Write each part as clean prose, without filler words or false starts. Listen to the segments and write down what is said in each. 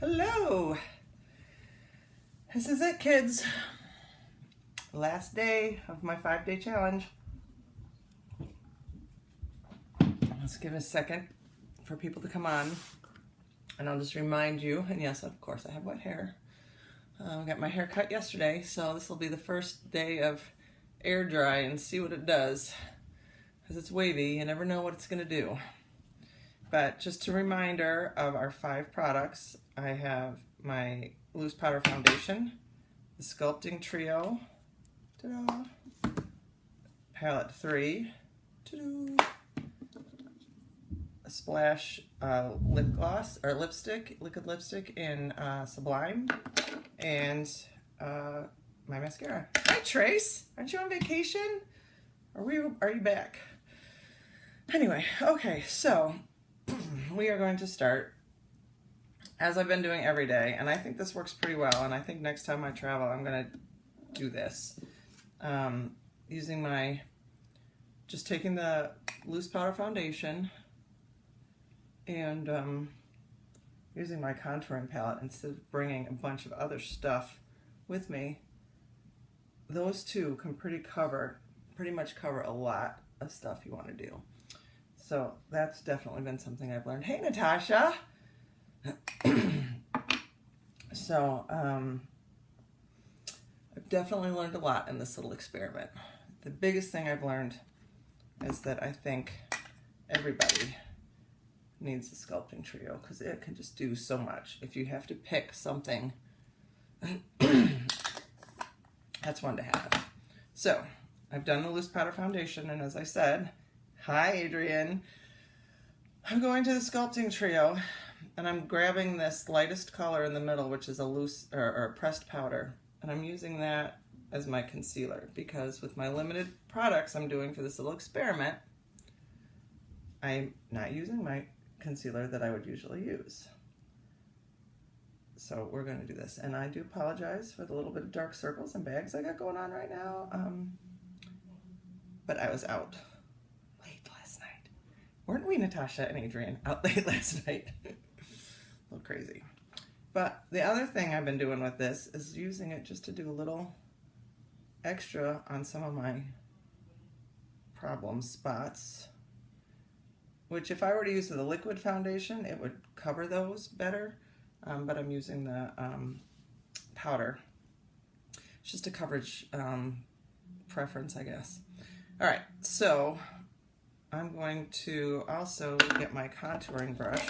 Hello. This is it, kids. Last day of my 5-day challenge. Let's give it a second for people to come on. And I'll just remind you, and yes, of course, I have wet hair. I got my hair cut yesterday, so this will be the first day of air dry and see what it does. Because it's wavy, you never know what it's going to do. But just a reminder of our 5 products. I have my loose powder foundation, the sculpting trio, ta-da, palette 3, ta-da, a splash lip gloss or lipstick, liquid lipstick in Sublime, and my mascara. Hi Trace, aren't you on vacation? Are you back? Anyway, okay, so we are going to start as I've been doing every day, and I think this works pretty well, and I think next time I travel I'm going to do this. Using just taking the loose powder foundation and using my contouring palette instead of bringing a bunch of other stuff with me. Those two can pretty much cover a lot of stuff you want to do. So that's definitely been something I've learned. Hey, Natasha. So I've definitely learned a lot in this little experiment. The biggest thing I've learned is that I think everybody needs the sculpting trio because it can just do so much. If you have to pick something, that's one to have. So I've done the loose powder foundation, and as I said, hi Adrian, I'm going to the sculpting trio, and I'm grabbing this lightest color in the middle, which is a loose or a pressed powder, and I'm using that as my concealer because with my limited products I'm doing for this little experiment, I'm not using my concealer that I would usually use. So we're going to do this, and I do apologize for the little bit of dark circles and bags I got going on right now, but I was out late last night. Weren't we, Natasha and Adrian, out late last night? A little crazy. But the other thing I've been doing with this is using it just to do a little extra on some of my problem spots, which if I were to use the liquid foundation, it would cover those better, but I'm using the powder. It's just a coverage preference, I guess. All right, so I'm going to also get my contouring brush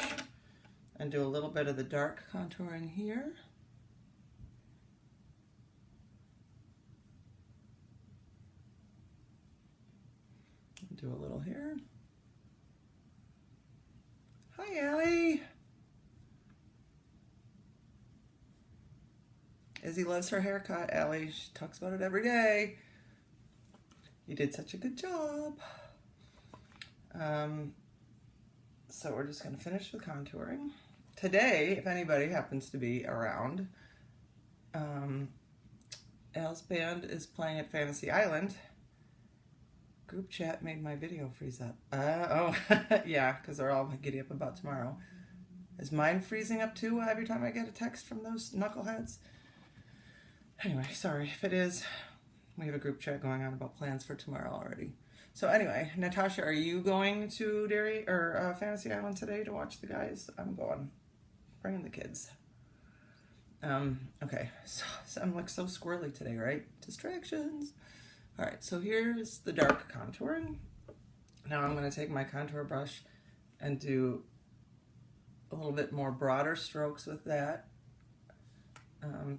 and do a little bit of the dark contouring here. Do a little here. Hi, Allie. Izzy loves her haircut, Allie. She talks about it every day. You did such a good job. So we're just going to finish with contouring. Today, if anybody happens to be around, Al's band is playing at Fantasy Island. Group chat made my video freeze up. Oh, yeah, because they're all giddy up about tomorrow. Is mine freezing up too every time I get a text from those knuckleheads? Anyway, sorry if it is. We have a group chat going on about plans for tomorrow already. So anyway, Natasha, are you going to Fantasy Island today to watch the guys? I'm going. Bringing the kids. Okay, so I'm like so squirrely today, right? Distractions. All right, so here's the dark contouring. Now I'm going to take my contour brush and do a little bit more broader strokes with that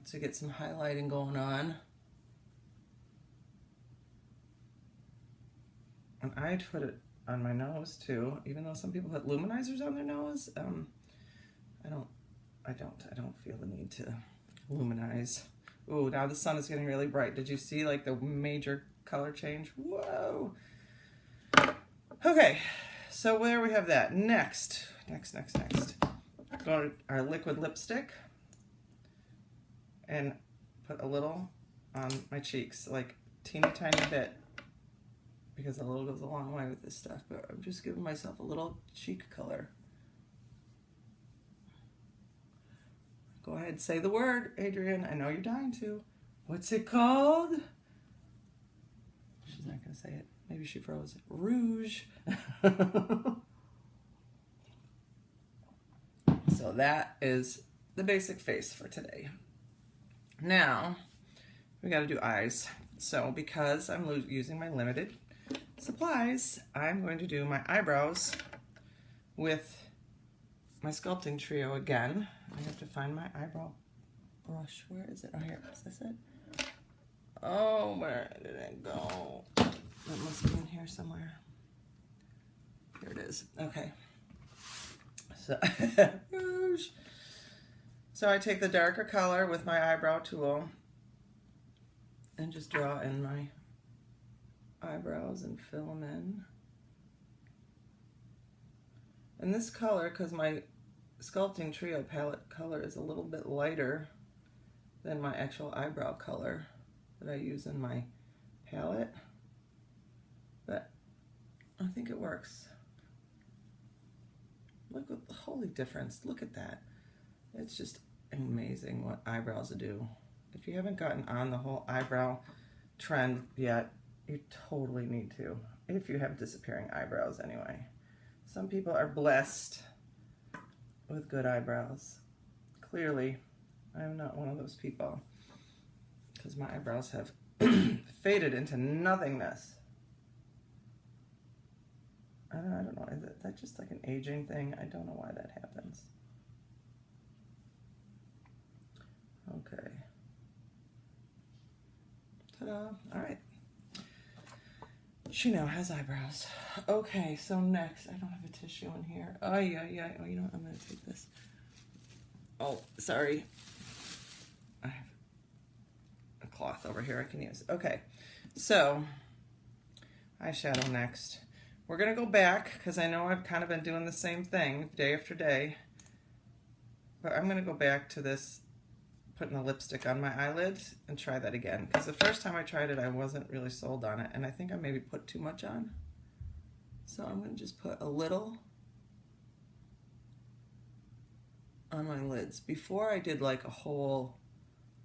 to get some highlighting going on. And I'd put it on my nose too, even though some people put luminizers on their nose. I don't feel the need to luminize. Ooh, now the sun is getting really bright. Did you see like the major color change? Whoa. Okay, so there we have that. Next. Go to our liquid lipstick and put a little on my cheeks, like teeny tiny bit, because a little goes a long way with this stuff, but I'm just giving myself a little cheek color. Go ahead, say the word, Adrian. I know you're dying to. What's it called? She's not going to say it. Maybe she froze. Rouge. So that is the basic face for today. Now, we got to do eyes. So because I'm using my limited supplies, I'm going to do my eyebrows with my sculpting trio again. I have to find my eyebrow brush. Where is it? Oh, here. Is this it? Oh, where did it go? That must be in here somewhere. Here it is. Okay. So, so I take the darker color with my eyebrow tool and just draw in my eyebrows and fill them in. And this color, because my sculpting trio palette color is a little bit lighter than my actual eyebrow color that I use in my palette, but I think it works. Look at the holy difference. Look at that. It's just amazing what eyebrows do. If you haven't gotten on the whole eyebrow trend yet, you totally need to. If you have disappearing eyebrows anyway. Some people are blessed with good eyebrows. Clearly, I'm not one of those people because my eyebrows have faded into nothingness. I don't know, is that just like an aging thing? I don't know why that happens. Okay. Ta-da, all right. She now has eyebrows. Okay, so next, I don't have a tissue in here. Oh, yeah. Oh, you know what? I'm going to take this. Oh, sorry. I have a cloth over here I can use. Okay, so eyeshadow next. We're going to go back because I know I've kind of been doing the same thing day after day. But I'm going to go back to this, putting a lipstick on my eyelid and try that again. Because the first time I tried it, I wasn't really sold on it. And I think I maybe put too much on. So I'm going to just put a little on my lids. Before I did like the whole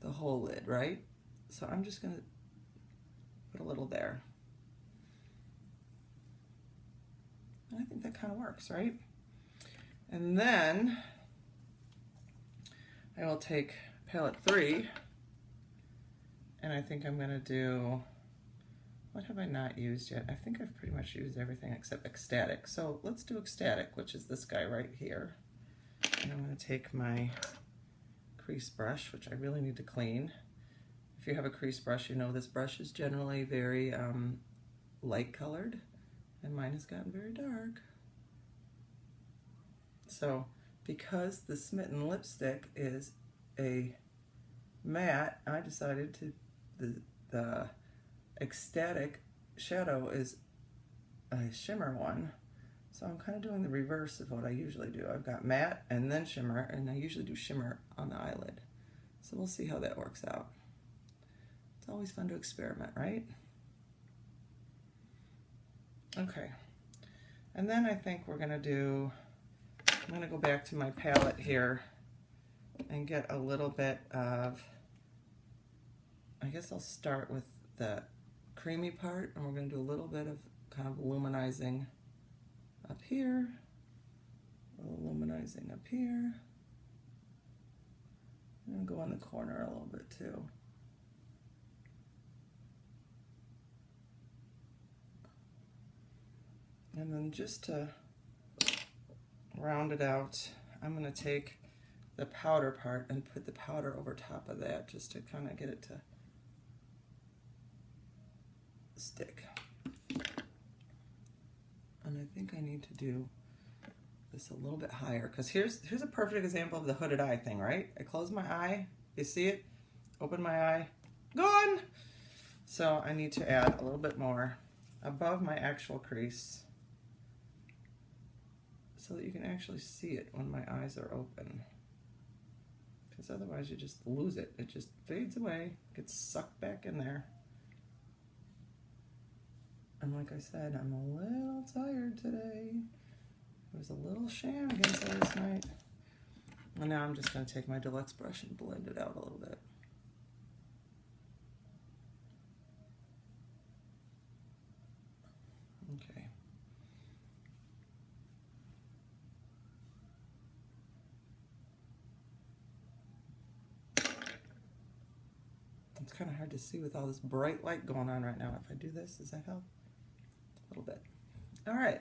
lid, right? So I'm just going to put a little there. I think that kind of works, right? And then I will take palette 3, and I think I'm going to do, what have I not used yet? I think I've pretty much used everything except Ecstatic. So let's do Ecstatic, which is this guy right here. And I'm going to take my crease brush, which I really need to clean. If you have a crease brush, you know this brush is generally very light colored, and mine has gotten very dark. So because the Smitten lipstick is a matte, I decided to, the Ecstatic shadow is a shimmer one. So I'm kind of doing the reverse of what I usually do. I've got matte and then shimmer, and I usually do shimmer on the eyelid. So we'll see how that works out. It's always fun to experiment, right? Okay. And then I think we're going to do, I'm going to go back to my palette here and get a little bit of, I guess I'll start with the creamy part, and we're going to do a little bit of kind of luminizing up here, a little luminizing up here, and go in the corner a little bit too. And then just to round it out, I'm going to take the powder part and put the powder over top of that just to kind of get it to stick. And I think I need to do this a little bit higher, because here's a perfect example of the hooded eye thing, right? I close my eye, you see it? Open my eye, gone! So I need to add a little bit more above my actual crease so that you can actually see it when my eyes are open. Because otherwise you just lose it. It just fades away, gets sucked back in there. And like I said, I'm a little tired today. There was a little shenanigans last night. And And now I'm just going to take my Deluxe brush and blend it out a little bit. Okay. It's kind of hard to see with all this bright light going on right now. If I do this, does that help? A little bit. All right.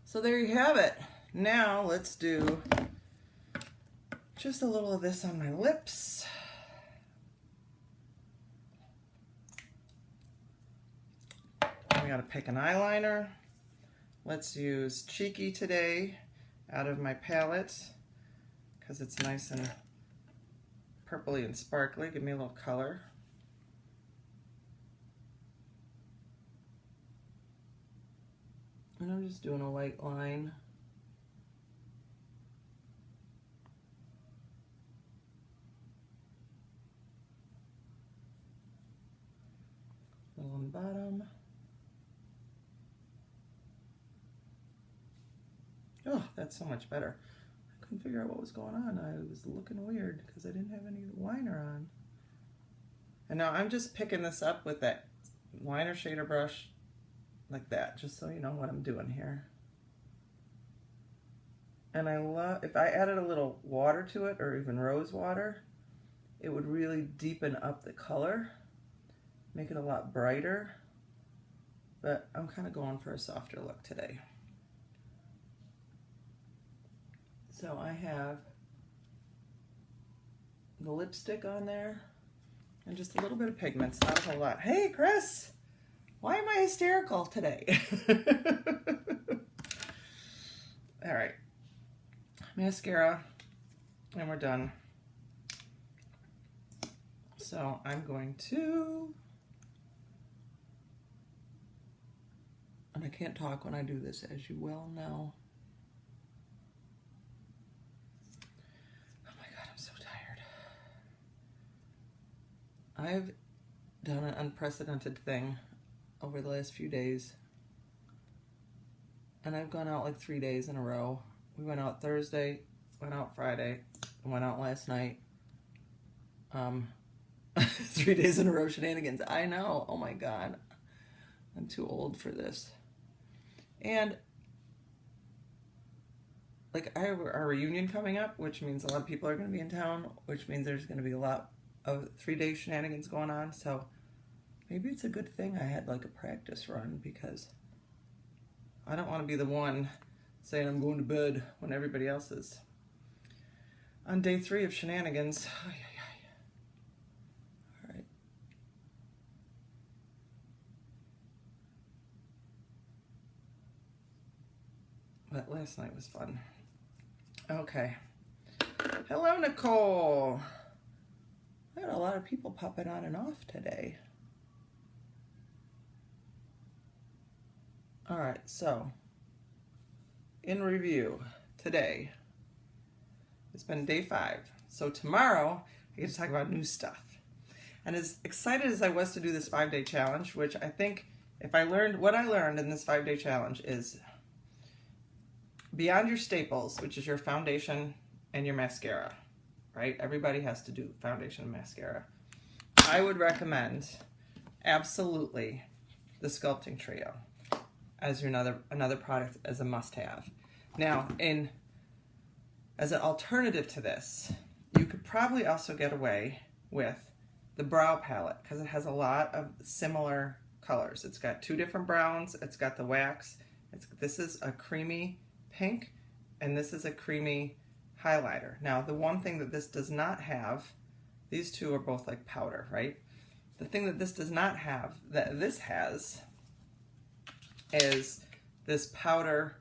So there you have it. Now let's do just a little of this on my lips. We got to pick an eyeliner. Let's use Cheeky today out of my palette because it's nice and purpley and sparkly. Give me a little color. And I'm just doing a light line. A little on the bottom. Oh, that's so much better. I couldn't figure out what was going on. I was looking weird because I didn't have any liner on. And now I'm just picking this up with that liner shader brush like that, just so you know what I'm doing here. And I love, if I added a little water to it, or even rose water, it would really deepen up the color, make it a lot brighter. But I'm kind of going for a softer look today. So I have the lipstick on there and just a little bit of pigments, not a whole lot. Hey, Chris, why am I hysterical today? All right, mascara, and we're done. So I'm going to, and I can't talk when I do this, as you well know. I've done an unprecedented thing over the last few days, and I've gone out like 3 days in a row. We went out Thursday, went out Friday, and went out last night. 3 days in a row shenanigans. I know, oh my God, I'm too old for this. And like I have our reunion coming up, which means a lot of people are going to be in town, which means there's going to be a lot of 3-day shenanigans going on. So maybe it's a good thing I had like a practice run, because I don't want to be the one saying I'm going to bed when everybody else is on day 3 of shenanigans. All right. But last night was fun. Okay. Hello, Nicole. I got a lot of people popping on and off today. All right, so in review, today, it's been day 5. So tomorrow, I get to talk about new stuff. And as excited as I was to do this 5-day challenge, which I think if I learned what I learned in this 5-day challenge is beyond your staples, which is your foundation and your mascara, right? Everybody has to do foundation and mascara. I would recommend absolutely the Sculpting Trio as your another product as a must-have. Now, as an alternative to this, you could probably also get away with the brow palette because it has a lot of similar colors. It's got 2 different browns. It's got the wax. This is a creamy pink, and this is a creamy highlighter. Now, the one thing that this does not have, these two are both like powder, right? The thing that this does not have, that this has, is this powder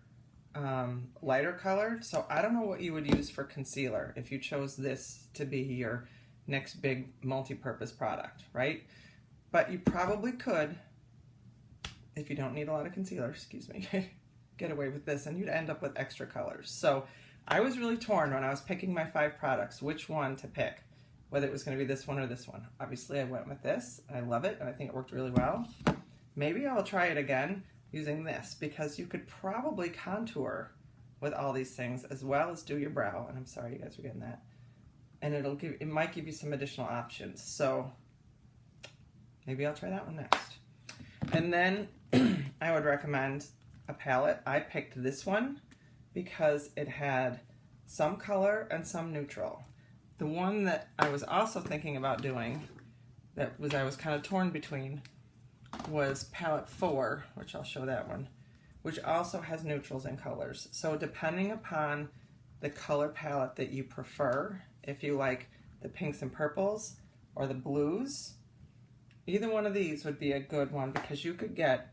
lighter color. So I don't know what you would use for concealer if you chose this to be your next big multi-purpose product, right? But you probably could, if you don't need a lot of concealer, excuse me, get away with this, and you'd end up with extra colors. So I was really torn when I was picking my 5 products, which one to pick, whether it was going to be this one or this one. Obviously, I went with this. I love it, and I think it worked really well. Maybe I'll try it again using this, because you could probably contour with all these things, as well as do your brow. And I'm sorry you guys are getting that. And it might give you some additional options. So maybe I'll try that one next. And then I would recommend a palette. I picked this one because it had some color and some neutral. The one that I was also thinking about doing, I was kind of torn between, was palette 4, which I'll show that one, which also has neutrals and colors. So depending upon the color palette that you prefer, if you like the pinks and purples or the blues, either one of these would be a good one, because you could get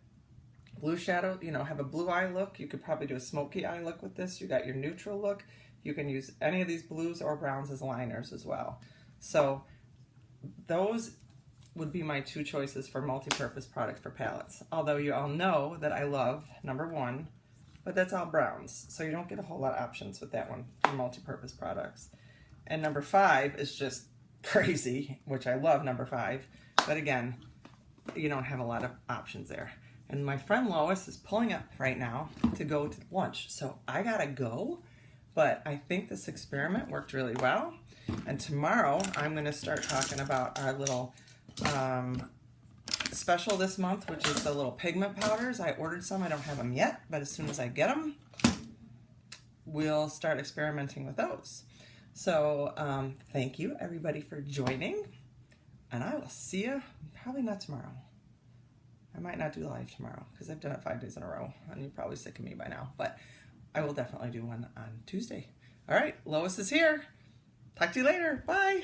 blue shadow, you know, have a blue eye look. You could probably do a smoky eye look with this. You got your neutral look. You can use any of these blues or browns as liners as well. So those would be my 2 choices for multi-purpose products for palettes. Although you all know that I love number 1, but that's all browns. So you don't get a whole lot of options with that one for multi-purpose products. And number 5 is just crazy, which I love number 5. But again, you don't have a lot of options there. And my friend Lois is pulling up right now to go to lunch. So I gotta go, but I think this experiment worked really well. And tomorrow I'm gonna start talking about our little special this month, which is the little pigment powders. I ordered some, I don't have them yet, but as soon as I get them, we'll start experimenting with those. So thank you everybody for joining, and I will see you probably not tomorrow. I might not do live tomorrow because I've done it 5 days in a row, and you're probably sick of me by now, but I will definitely do one on Tuesday. All right, Lois is here. Talk to you later. Bye.